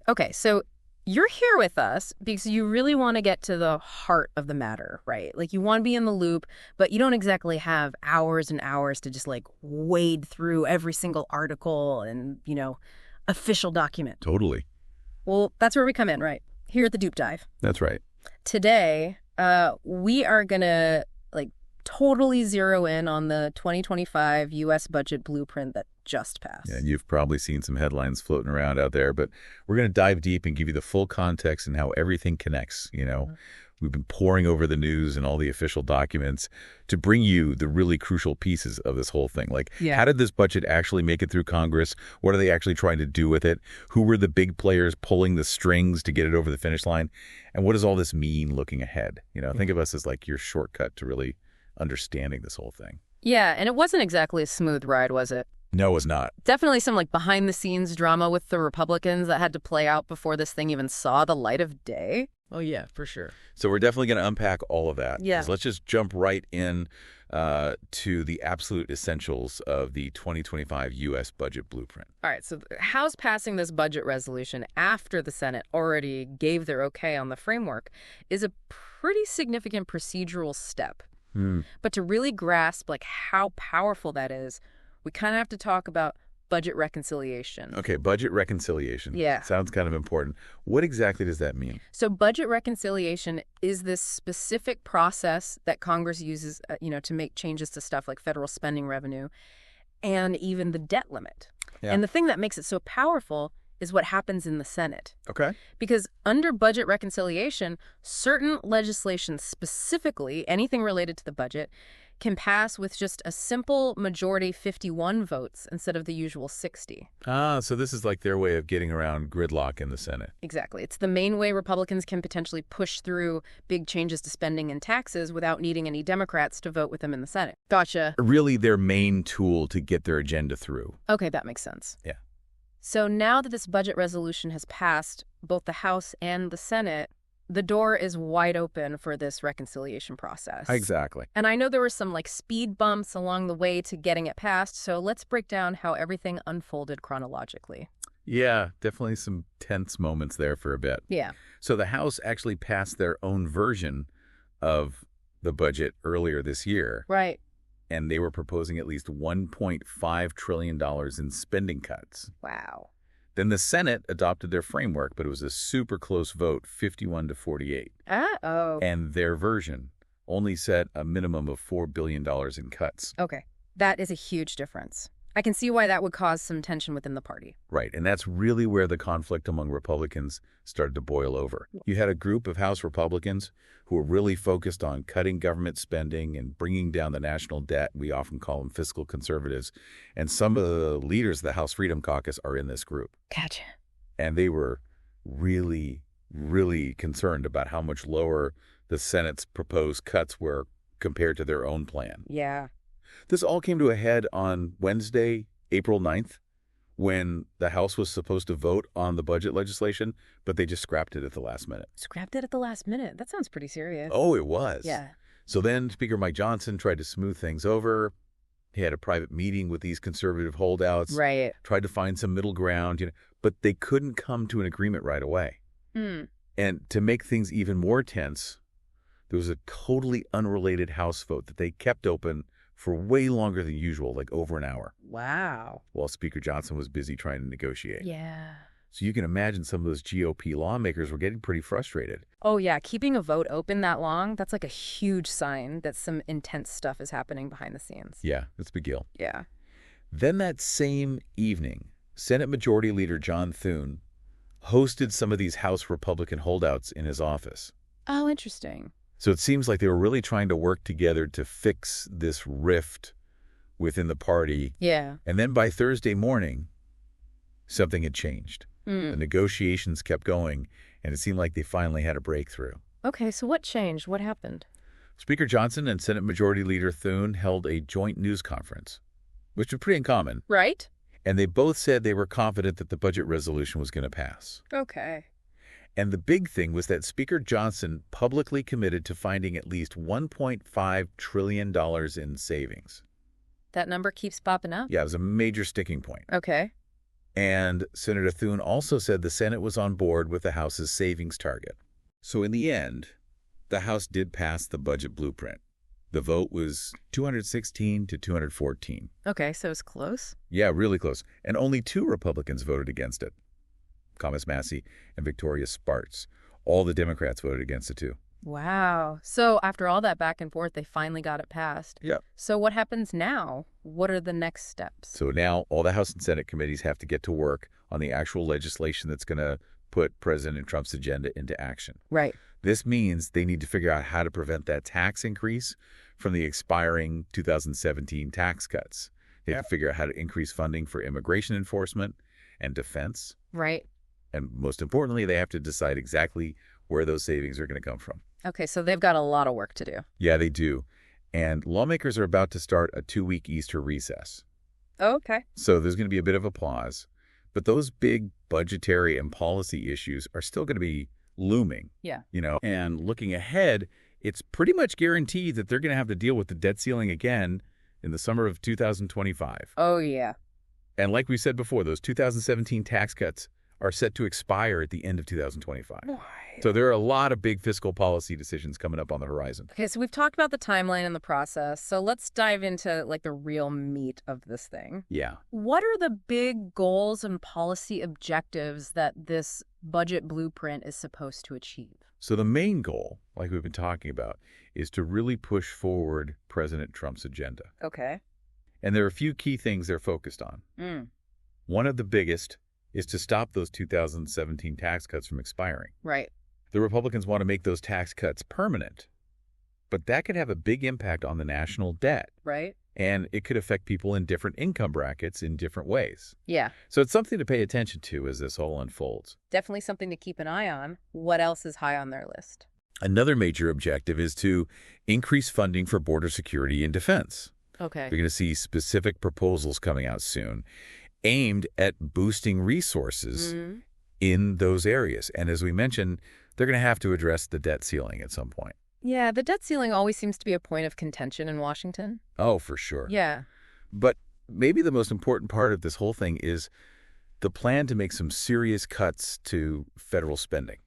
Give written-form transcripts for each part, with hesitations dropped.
Okay, so you're here with us because you really want to get to the heart of the matter, right? Like you want to be in the loop, but you don't exactly have hours and hours to just like wade through every single article and, official document. Totally. Well, that's where we come in, right? Here at the Dupe Dive. That's right. Today, we are going to totally zero in on the 2025 U.S. budget blueprint that just passed. Yeah, and you've probably seen some headlines floating around out there, but we're going to dive deep and give you the full context and how everything connects. We've been poring over the news and all the official documents to bring you the really crucial pieces of this whole thing. How did this budget actually make it through Congress? What are they actually trying to do with it? Who were the big players pulling the strings to get it over the finish line? And what does all this mean looking ahead? Think of us as like your shortcut to really understanding this whole thing. Yeah, and it wasn't exactly a smooth ride, was it? No, it was not. Definitely some behind-the-scenes drama with the Republicans that had to play out before this thing even saw the light of day. Oh, yeah, for sure. So we're definitely going to unpack all of that. Yeah. Let's just jump right in to the absolute essentials of the 2025 U.S. budget blueprint. All right, so the House passing this budget resolution after the Senate already gave their okay on the framework is a pretty significant procedural step. But to really grasp how powerful that is, we kind of have to talk about budget reconciliation. Okay, budget reconciliation. Yeah. Sounds kind of important. What exactly does that mean? So budget reconciliation is this specific process that Congress uses, to make changes to stuff like federal spending revenue and even the debt limit. Yeah. And the thing that makes it so powerful is what happens in the Senate. Okay. Because under budget reconciliation, certain legislation, specifically anything related to the budget, can pass with just a simple majority 51 votes instead of the usual 60. So this is like their way of getting around gridlock in the Senate. Exactly. It's the main way Republicans can potentially push through big changes to spending and taxes without needing any Democrats to vote with them in the Senate. Gotcha. Really their main tool to get their agenda through. Okay, that makes sense. Yeah. So now that this budget resolution has passed both the House and the Senate, the door is wide open for this reconciliation process. Exactly. And I know there were some speed bumps along the way to getting it passed, so let's break down how everything unfolded chronologically. Yeah, definitely some tense moments there for a bit. Yeah. So the House actually passed their own version of the budget earlier this year. Right. And they were proposing at least $1.5 trillion in spending cuts. Wow. Then the Senate adopted their framework, but it was a super close vote, 51-48. Uh-oh. And their version only set a minimum of $4 billion in cuts. Okay. That is a huge difference. I can see why that would cause some tension within the party. Right, and that's really where the conflict among Republicans started to boil over. You had a group of House Republicans who were really focused on cutting government spending and bringing down the national debt. We often call them fiscal conservatives. And some of the leaders of the House Freedom Caucus are in this group. Gotcha. And they were really, really concerned about how much lower the Senate's proposed cuts were compared to their own plan. Yeah. This all came to a head on Wednesday, April 9th, when the House was supposed to vote on the budget legislation, but they just scrapped it at the last minute. Scrapped it at the last minute. That sounds pretty serious. Oh, it was. Yeah. So then Speaker Mike Johnson tried to smooth things over. He had a private meeting with these conservative holdouts. Right. Tried to find some middle ground, but they couldn't come to an agreement right away. And to make things even more tense, there was a totally unrelated House vote that they kept open for way longer than usual, like over an hour. Wow. While Speaker Johnson was busy trying to negotiate. Yeah. So you can imagine some of those GOP lawmakers were getting pretty frustrated. Oh, yeah. Keeping a vote open that long, that's a huge sign that some intense stuff is happening behind the scenes. Yeah, that's a big deal. Yeah. Then that same evening, Senate Majority Leader John Thune hosted some of these House Republican holdouts in his office. Oh, interesting. So it seems like they were really trying to work together to fix this rift within the party. Yeah. And then by Thursday morning, something had changed. The negotiations kept going, and it seemed like they finally had a breakthrough. Okay, so what changed? What happened? Speaker Johnson and Senate Majority Leader Thune held a joint news conference, which was pretty uncommon. Right. And they both said they were confident that the budget resolution was going to pass. Okay. And the big thing was that Speaker Johnson publicly committed to finding at least $1.5 trillion in savings. That number keeps popping up? Yeah, it was a major sticking point. Okay. And Senator Thune also said the Senate was on board with the House's savings target. So in the end, the House did pass the budget blueprint. The vote was 216 to 214. Okay, so it's close. Yeah, really close. And only 2 Republicans voted against it. Thomas Massey and Victoria Spartz. All the Democrats voted against it, too. Wow. So after all that back and forth, they finally got it passed. Yep. So what happens now? What are the next steps? So now all the House and Senate committees have to get to work on the actual legislation that's going to put President Trump's agenda into action. Right. This means they need to figure out how to prevent that tax increase from the expiring 2017 tax cuts. They have to figure out how to increase funding for immigration enforcement and defense. Right. And most importantly, they have to decide exactly where those savings are going to come from. Okay, so they've got a lot of work to do. Yeah, they do. And lawmakers are about to start a 2-week Easter recess. Oh, okay. So there's going to be a bit of a pause. But those big budgetary and policy issues are still going to be looming. Yeah. And looking ahead, it's pretty much guaranteed that they're going to have to deal with the debt ceiling again in the summer of 2025. Oh, yeah. And like we said before, those 2017 tax cuts are set to expire at the end of 2025. Why? So there are a lot of big fiscal policy decisions coming up on the horizon. Okay, so we've talked about the timeline and the process. So let's dive into the real meat of this thing. Yeah. What are the big goals and policy objectives that this budget blueprint is supposed to achieve? So the main goal, like we've been talking about, is to really push forward President Trump's agenda. Okay. And there are a few key things they're focused on. One of the biggest is to stop those 2017 tax cuts from expiring. Right. The Republicans want to make those tax cuts permanent, but that could have a big impact on the national debt. Right. And it could affect people in different income brackets in different ways. Yeah. So it's something to pay attention to as this all unfolds. Definitely something to keep an eye on. What else is high on their list? Another major objective is to increase funding for border security and defense. Okay. You're going to see specific proposals coming out soon aimed at boosting resources in those areas. And as we mentioned, they're going to have to address the debt ceiling at some point. Yeah, the debt ceiling always seems to be a point of contention in Washington. Oh, for sure. Yeah. But maybe the most important part of this whole thing is the plan to make some serious cuts to federal spending.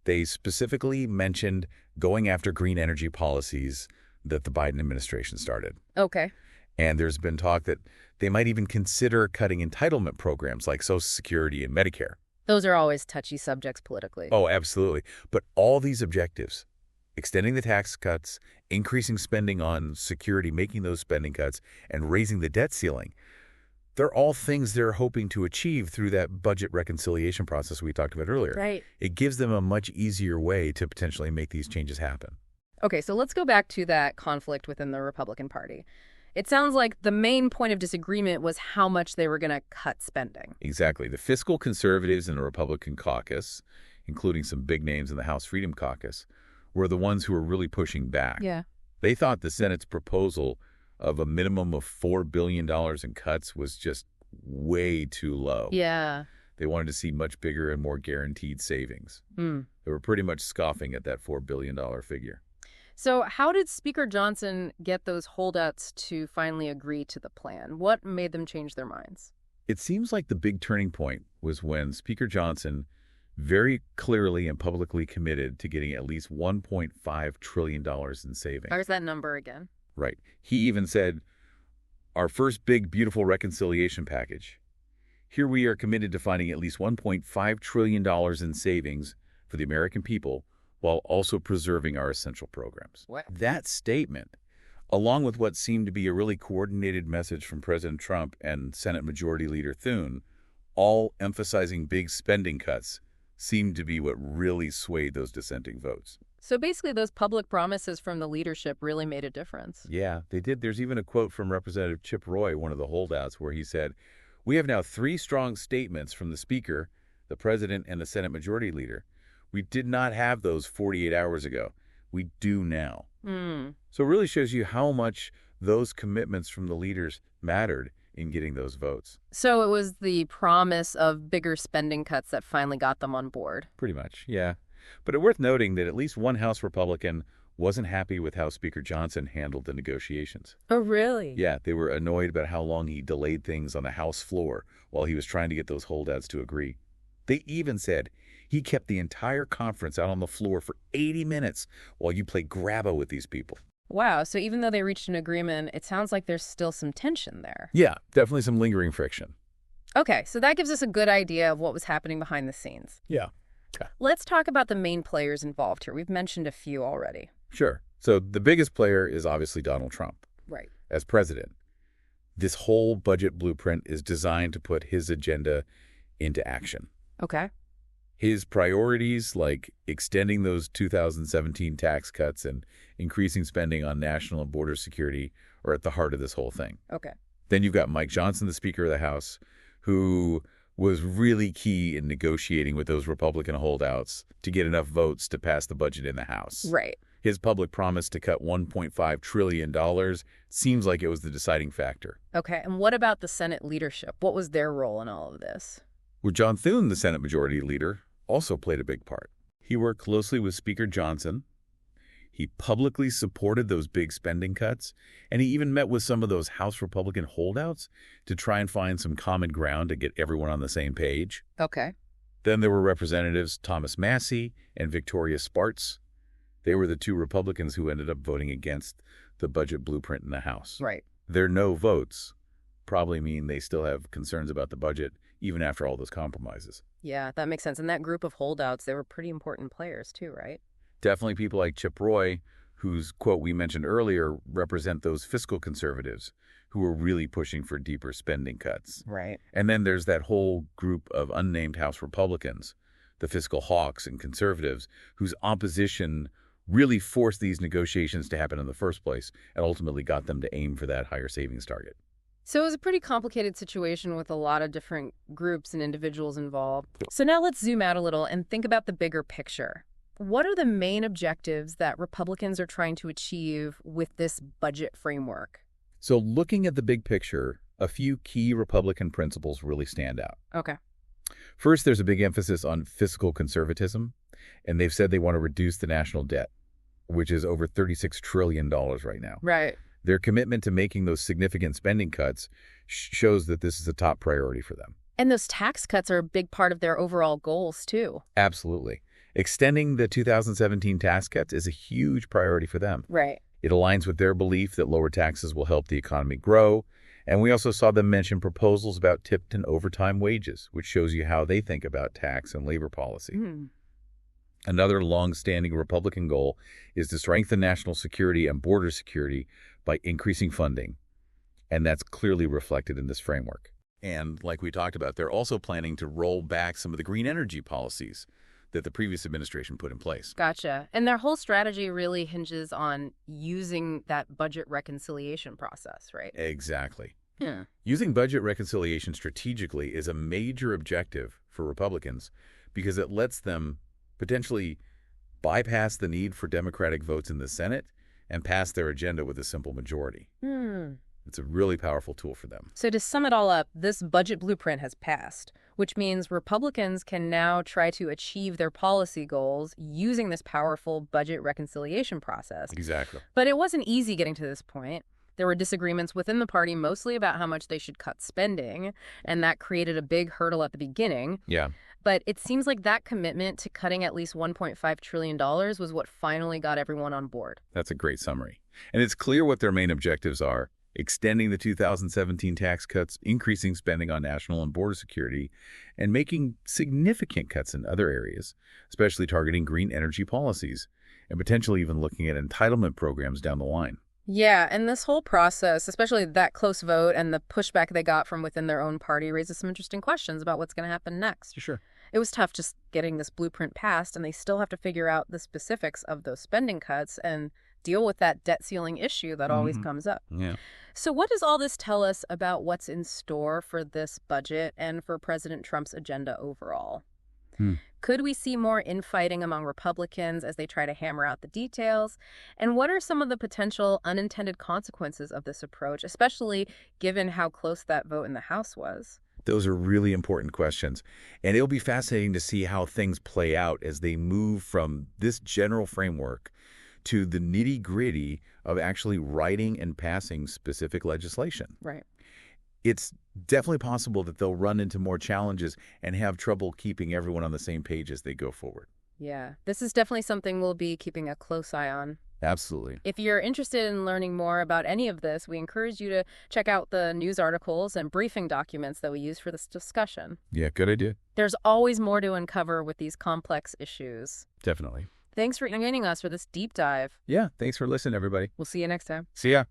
They specifically mentioned going after green energy policies that the Biden administration started. Okay. And there's been talk that they might even consider cutting entitlement programs like Social Security and Medicare. Those are always touchy subjects politically. Oh, absolutely. But all these objectives, extending the tax cuts, increasing spending on security, making those spending cuts, and raising the debt ceiling, they're all things they're hoping to achieve through that budget reconciliation process we talked about earlier. Right. It gives them a much easier way to potentially make these changes happen. Okay, so let's go back to that conflict within the Republican Party. It sounds like the main point of disagreement was how much they were going to cut spending. Exactly. The fiscal conservatives in the Republican caucus, including some big names in the House Freedom Caucus, were the ones who were really pushing back. Yeah. They thought the Senate's proposal of a minimum of $4 billion in cuts was just way too low. Yeah. They wanted to see much bigger and more guaranteed savings. They were pretty much scoffing at that $4 billion figure. So how did Speaker Johnson get those holdouts to finally agree to the plan? What made them change their minds? It seems like the big turning point was when Speaker Johnson very clearly and publicly committed to getting at least $1.5 trillion in savings. Where's that number again? Right. He even said, our first big, beautiful reconciliation package. Here we are committed to finding at least $1.5 trillion in savings for the American people while also preserving our essential programs. What? That statement, along with what seemed to be a really coordinated message from President Trump and Senate Majority Leader Thune, all emphasizing big spending cuts, seemed to be what really swayed those dissenting votes. So basically those public promises from the leadership really made a difference. Yeah, they did. There's even a quote from Representative Chip Roy, one of the holdouts, where he said, "We have now 3 strong statements from the Speaker, the President, and the Senate Majority Leader. We did not have those 48 hours ago. We do now." So it really shows you how much those commitments from the leaders mattered in getting those votes. So it was the promise of bigger spending cuts that finally got them on board. Pretty much, yeah. But it's worth noting that at least one House Republican wasn't happy with how Speaker Johnson handled the negotiations. Oh, really? Yeah, they were annoyed about how long he delayed things on the House floor while he was trying to get those holdouts to agree. They even said he kept the entire conference out on the floor for 80 minutes while you played grabba with these people. Wow, so even though they reached an agreement, it sounds like there's still some tension there. Yeah, definitely some lingering friction. Okay, so that gives us a good idea of what was happening behind the scenes. Yeah. Let's talk about the main players involved here. We've mentioned a few already. Sure. So the biggest player is obviously Donald Trump. Right. As president. This whole budget blueprint is designed to put his agenda into action. Okay. His priorities, like extending those 2017 tax cuts and increasing spending on national and border security, are at the heart of this whole thing. Okay. Then you've got Mike Johnson, the Speaker of the House, who was really key in negotiating with those Republican holdouts to get enough votes to pass the budget in the House. Right. His public promise to cut $1.5 trillion seems like it was the deciding factor. Okay, and what about the Senate leadership? What was their role in all of this? Well, John Thune, the Senate Majority Leader, also played a big part. He worked closely with Speaker Johnson. He publicly supported those big spending cuts, and he even met with some of those House Republican holdouts to try and find some common ground to get everyone on the same page. Okay. Then there were Representatives Thomas Massie and Victoria Spartz. They were the two Republicans who ended up voting against the budget blueprint in the House. Right. Their no votes probably mean they still have concerns about the budget, even after all those compromises. Yeah, that makes sense. And that group of holdouts, they were pretty important players too, right? Definitely people like Chip Roy, whose quote we mentioned earlier, represent those fiscal conservatives who are really pushing for deeper spending cuts. Right. And then there's that whole group of unnamed House Republicans, the fiscal hawks and conservatives, whose opposition really forced these negotiations to happen in the first place and ultimately got them to aim for that higher savings target. So it was a pretty complicated situation with a lot of different groups and individuals involved. So now let's zoom out a little and think about the bigger picture. What are the main objectives that Republicans are trying to achieve with this budget framework? So looking at the big picture, a few key Republican principles really stand out. Okay. First, there's a big emphasis on fiscal conservatism, and they've said they want to reduce the national debt, which is over $36 trillion right now. Right. Their commitment to making those significant spending cuts shows that this is a top priority for them. And those tax cuts are a big part of their overall goals, too. Absolutely. Extending the 2017 tax cuts is a huge priority for them. Right. It aligns with their belief that lower taxes will help the economy grow. And we also saw them mention proposals about tipped and overtime wages, which shows you how they think about tax and labor policy. Another long-standing Republican goal is to strengthen national security and border security by increasing funding. And that's clearly reflected in this framework. And like we talked about, they're also planning to roll back some of the green energy policies that the previous administration put in place. Gotcha. And their whole strategy really hinges on using that budget reconciliation process, right? Exactly. Yeah. Using budget reconciliation strategically is a major objective for Republicans because it lets them potentially bypass the need for Democratic votes in the Senate and pass their agenda with a simple majority. It's a really powerful tool for them. So to sum it all up, this budget blueprint has passed, which means Republicans can now try to achieve their policy goals using this powerful budget reconciliation process. Exactly. But it wasn't easy getting to this point. There were disagreements within the party, mostly about how much they should cut spending, and that created a big hurdle at the beginning. Yeah. But it seems like that commitment to cutting at least $1.5 trillion was what finally got everyone on board. That's a great summary. And it's clear what their main objectives are: extending the 2017 tax cuts, increasing spending on national and border security, and making significant cuts in other areas, especially targeting green energy policies, and potentially even looking at entitlement programs down the line. Yeah, and this whole process, especially that close vote and the pushback they got from within their own party, raises some interesting questions about what's going to happen next. Sure. It was tough just getting this blueprint passed, and they still have to figure out the specifics of those spending cuts and deal with that debt ceiling issue that always comes up. Yeah. So what does all this tell us about what's in store for this budget and for President Trump's agenda overall? Could we see more infighting among Republicans as they try to hammer out the details? And what are some of the potential unintended consequences of this approach, especially given how close that vote in the House was? Those are really important questions. And it'll be fascinating to see how things play out as they move from this general framework to the nitty-gritty of actually writing and passing specific legislation. Right. It's definitely possible that they'll run into more challenges and have trouble keeping everyone on the same page as they go forward. Yeah, this is definitely something we'll be keeping a close eye on. Absolutely. If you're interested in learning more about any of this, we encourage you to check out the news articles and briefing documents that we use for this discussion. Yeah, good idea. There's always more to uncover with these complex issues. Definitely. Thanks for joining us for this deep dive. Yeah, thanks for listening, everybody. We'll see you next time. See ya.